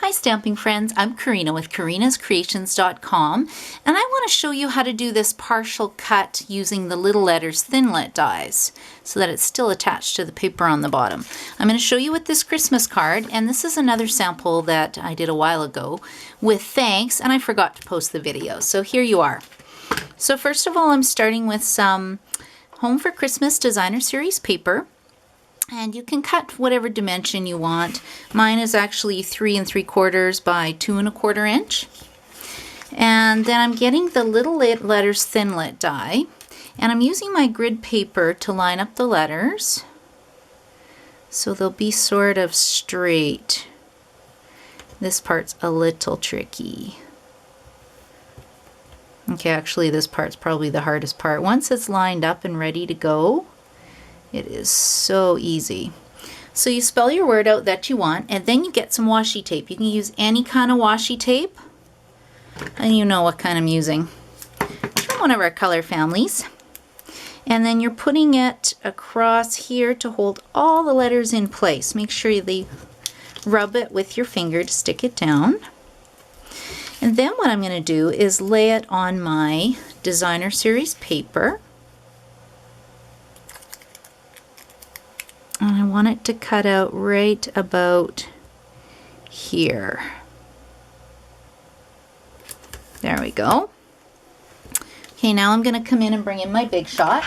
Hi stamping friends, I'm Karina with karinascreations.com and I want to show you how to do this partial cut using the little letters Thinlit dies so that it's still attached to the paper on the bottom. I'm going to show you with this Christmas card, and this is another sample that I did a while ago with thanks, and I forgot to post the video, so here you are. So first of all, I'm starting with some Home for Christmas Designer Series paper. And you can cut whatever dimension you want. Mine is actually 3 3/4 by 2 1/4 inch. And then I'm getting the little letters Thinlit die, and I'm using my grid paper to line up the letters so they'll be sort of straight. This part's a little tricky. Okay, actually this part's probably the hardest part. Once it's lined up and ready to go, it is so easy. So you spell your word out that you want, and then you get some washi tape. You can use any kind of washi tape, and you know what kind I'm using. It's from one of our color families. And then you're putting it across here to hold all the letters in place. Make sure you rub it with your finger to stick it down. And then what I'm going to do is lay it on my Designer Series paper. And I want it to cut out right about here. There we go. Okay, now I'm going to come in and bring in my Big Shot.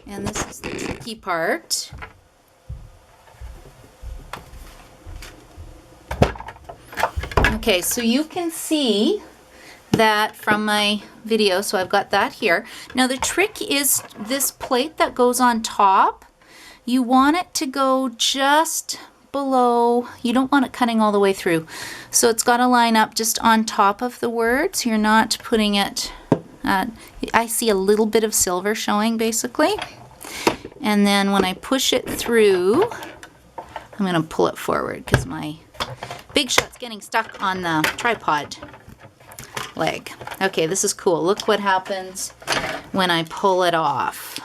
And this is the tricky part. Okay, so you can see that from my video, so I've got that here. Now the trick is this plate that goes on top, you want it to go just below, you don't want it cutting all the way through. So it's got to line up just on top of the words. You're not putting it, I see a little bit of silver showing basically. And then when I push it through, I'm going to pull it forward because my Big Shot's getting stuck on the tripod leg. Okay, this is cool. Look what happens when I pull it off.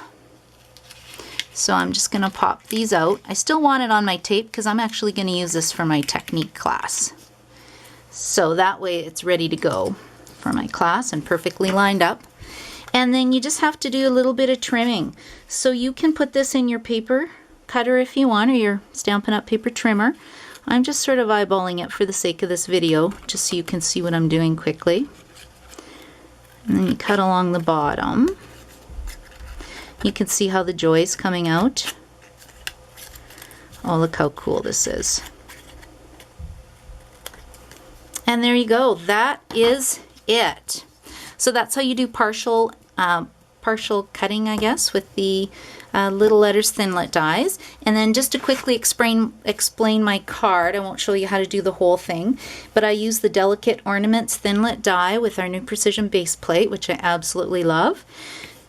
So I'm just going to pop these out. I still want it on my tape because I'm actually going to use this for my technique class. So that way it's ready to go for my class and perfectly lined up. And then you just have to do a little bit of trimming. So you can put this in your paper cutter if you want, or your Stampin' Up! Paper trimmer. I'm just sort of eyeballing it for the sake of this video, just so you can see what I'm doing quickly. And then you cut along the bottom. You can see how the joy is coming out. Oh, look how cool this is. And there you go. That is it. So that's how you do partial cutting, I guess, with the little letters Thinlit dies. And then just to quickly explain my card, I won't show you how to do the whole thing, but I use the Delicate Ornaments Thinlit die with our new precision base plate, which I absolutely love.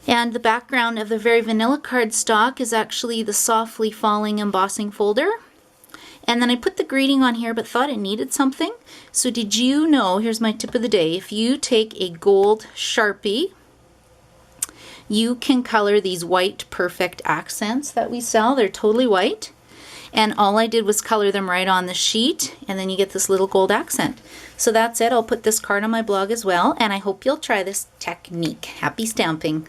And the background of the Very Vanilla cardstock is actually the Softly Falling embossing folder. And then I put the greeting on here, but thought it needed something. So did you know, here's my tip of the day, if you take a gold Sharpie, you can color these white perfect accents that we sell. They're totally white. And all I did was color them right on the sheet, and then you get this little gold accent. So that's it. I'll put this card on my blog as well, and I hope you'll try this technique. Happy stamping!